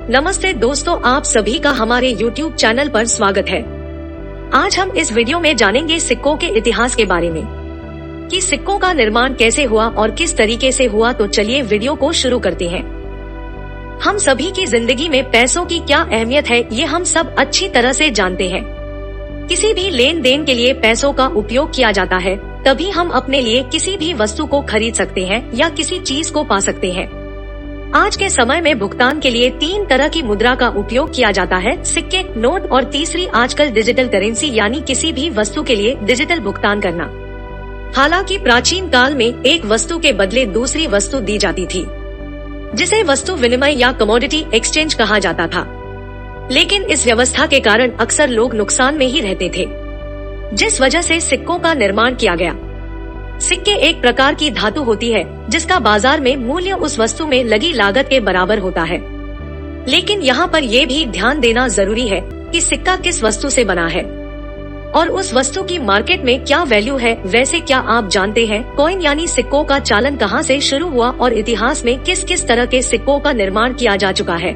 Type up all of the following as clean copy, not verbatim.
नमस्ते दोस्तों, आप सभी का हमारे YouTube चैनल पर स्वागत है। आज हम इस वीडियो में जानेंगे सिक्कों के इतिहास के बारे में कि सिक्कों का निर्माण कैसे हुआ और किस तरीके से हुआ। तो चलिए वीडियो को शुरू करते हैं। हम सभी की जिंदगी में पैसों की क्या अहमियत है, ये हम सब अच्छी तरह से जानते हैं। किसी भी लेन देन के लिए पैसों का उपयोग किया जाता है, तभी हम अपने लिए किसी भी वस्तु को खरीद सकते हैं या किसी चीज को पा सकते हैं। आज के समय में भुगतान के लिए 3 तरह की मुद्रा का उपयोग किया जाता है: सिक्के, नोट और तीसरी आजकल डिजिटल करेंसी, यानी किसी भी वस्तु के लिए डिजिटल भुगतान करना। हालांकि प्राचीन काल में एक वस्तु के बदले दूसरी वस्तु दी जाती थी, जिसे वस्तु विनिमय या कमोडिटी एक्सचेंज कहा जाता था। लेकिन इस व्यवस्था के कारण अक्सर लोग नुकसान में ही रहते थे, जिस वजह से सिक्कों का निर्माण किया गया। सिक्के एक प्रकार की धातु होती है जिसका बाजार में मूल्य उस वस्तु में लगी लागत के बराबर होता है। लेकिन यहाँ पर यह भी ध्यान देना जरूरी है कि सिक्का किस वस्तु से बना है और उस वस्तु की मार्केट में क्या वैल्यू है। वैसे क्या आप जानते हैं कॉइन यानी सिक्कों का चालन कहाँ से शुरू हुआ और इतिहास में किस किस तरह के सिक्कों का निर्माण किया जा चुका है?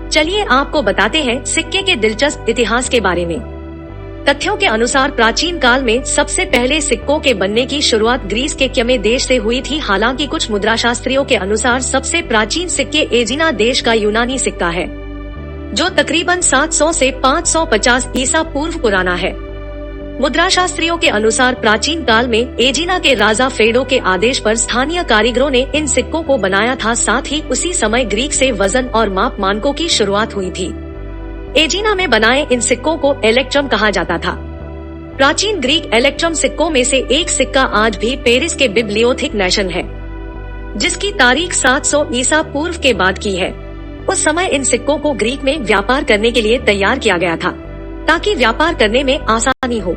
चलिए आपको बताते हैं सिक्के के दिलचस्प इतिहास के बारे में। तथ्यों के अनुसार प्राचीन काल में सबसे पहले सिक्कों के बनने की शुरुआत ग्रीस के क्यमे देश से हुई थी। हालांकि कुछ मुद्राशास्त्रियों के अनुसार सबसे प्राचीन सिक्के एजिना देश का यूनानी सिक्का है, जो तकरीबन 700 से 550 ईसा पूर्व पुराना है। मुद्राशास्त्रियों के अनुसार प्राचीन काल में एजिना के राजा फेडो के आदेश पर स्थानीय कारीगरों ने इन सिक्कों को बनाया था। साथ ही उसी समय ग्रीक से वजन और माप मानकों की शुरुआत हुई थी। एजिना में बनाए इन सिक्कों को इलेक्ट्रम कहा जाता था। प्राचीन ग्रीक इलेक्ट्रम सिक्कों में से एक सिक्का आज भी पेरिस के बिब्लियोथिक नेशन है, जिसकी तारीख 700 ईसा पूर्व के बाद की है। उस समय इन सिक्कों को ग्रीक में व्यापार करने के लिए तैयार किया गया था, ताकि व्यापार करने में आसानी हो।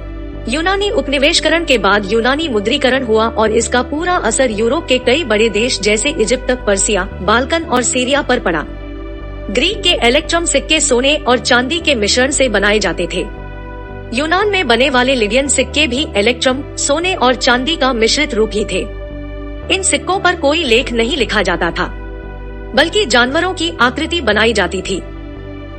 यूनानी उपनिवेशकरण के बाद यूनानी मुद्रीकरण हुआ और इसका पूरा असर यूरोप के कई बड़े देश जैसे इजिप्ट, पर्सिया, बाल्कन और सीरिया पर पड़ा। ग्रीक के इलेक्ट्रम सिक्के सोने और चांदी के मिश्रण से बनाए जाते थे। यूनान में बने वाले लिडियन सिक्के भी इलेक्ट्रम, सोने और चांदी का मिश्रित रूप ही थे। इन सिक्कों पर कोई लेख नहीं लिखा जाता था, बल्कि जानवरों की आकृति बनाई जाती थी,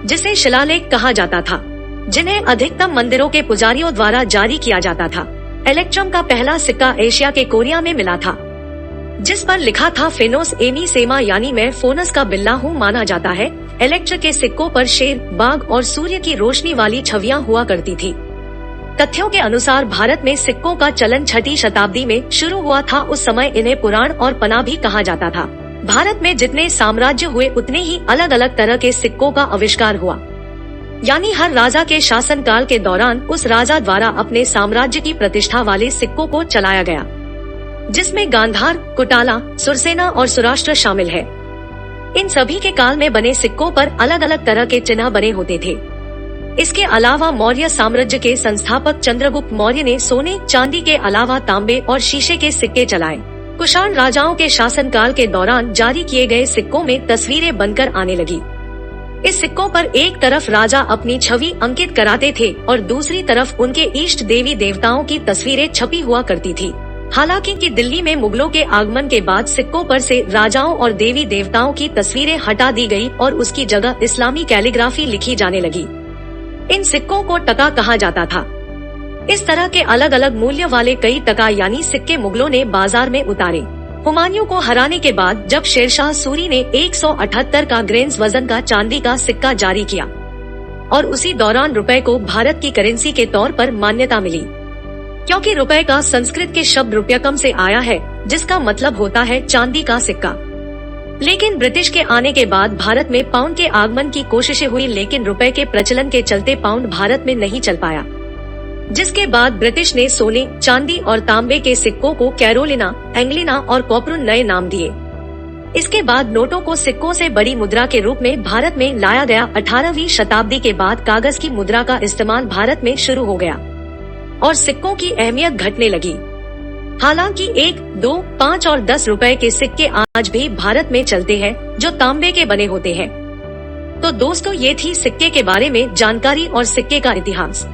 जिसे शिलालेख कहा जाता था, जिन्हें अधिकतम मंदिरों के पुजारियों द्वारा जारी किया जाता था। इलेक्ट्रम का पहला सिक्का एशिया के कोरिया में मिला था, जिस पर लिखा था फेनोस एमी सेमा, यानी मैं फोनस का बिल्ला हूँ माना जाता है। इलेक्ट्र के सिक्कों पर शेर, बाघ और सूर्य की रोशनी वाली छवियां हुआ करती थी। तथ्यों के अनुसार भारत में सिक्कों का चलन 6वीं शताब्दी में शुरू हुआ था। उस समय इन्हें पुराण और पना भी कहा जाता था। भारत में जितने साम्राज्य हुए उतने ही अलग अलग तरह के सिक्कों का आविष्कार हुआ, यानी हर राजा के शासनकाल के दौरान उस राजा द्वारा अपने साम्राज्य की प्रतिष्ठा वाले सिक्कों को चलाया गया, जिसमें गांधार, कुटाला, सुरसेना और सुराष्ट्र शामिल है। इन सभी के काल में बने सिक्कों पर अलग अलग तरह के चिन्ह बने होते थे। इसके अलावा मौर्य साम्राज्य के संस्थापक चंद्रगुप्त मौर्य ने सोने, चांदी के अलावा तांबे और शीशे के सिक्के चलाए। कुषाण राजाओं के शासनकाल के दौरान जारी किए गए सिक्कों में तस्वीरें बनकर आने लगी। इस सिक्कों पर एक तरफ राजा अपनी छवि अंकित कराते थे और दूसरी तरफ उनके इष्ट देवी देवताओं की तस्वीरें छपी हुआ करती थी। हालांकि कि दिल्ली में मुगलों के आगमन के बाद सिक्कों पर से राजाओं और देवी देवताओं की तस्वीरें हटा दी गई और उसकी जगह इस्लामी कैलीग्राफी लिखी जाने लगी। इन सिक्कों को टका कहा जाता था। इस तरह के अलग अलग मूल्य वाले कई टका यानी सिक्के मुगलों ने बाजार में उतारे। हुमायूं को हराने के बाद जब शेरशाह सूरी ने 178 का ग्रेन्स वजन का चांदी का सिक्का जारी किया और उसी दौरान रुपए को भारत की करेंसी के तौर पर मान्यता मिली, क्योंकि रुपए का संस्कृत के शब्द रुपयकम से आया है, जिसका मतलब होता है चांदी का सिक्का। लेकिन ब्रिटिश के आने के बाद भारत में पाउंड के आगमन की कोशिशें हुई, लेकिन रुपए के प्रचलन के चलते पाउंड भारत में नहीं चल पाया, जिसके बाद ब्रिटिश ने सोने, चांदी और तांबे के सिक्कों को कैरोलिना, एंग्लिना और कॉपरून नए नाम दिए। इसके बाद नोटों को सिक्कों से बड़ी मुद्रा के रूप में भारत में लाया गया। 18वीं शताब्दी के बाद कागज की मुद्रा का इस्तेमाल भारत में शुरू हो गया और सिक्कों की अहमियत घटने लगी। हालांकि 1, 2, 5 और 10 रुपए के सिक्के आज भी भारत में चलते हैं, जो तांबे के बने होते हैं। तो दोस्तों, ये थी सिक्के के बारे में जानकारी और सिक्के का इतिहास।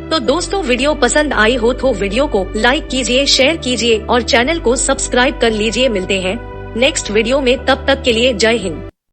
तो दोस्तों, वीडियो पसंद आई हो तो वीडियो को लाइक कीजिए, शेयर कीजिए और चैनल को सब्सक्राइब कर लीजिए। मिलते हैं नेक्स्ट वीडियो में, तब तक के लिए जय हिंद।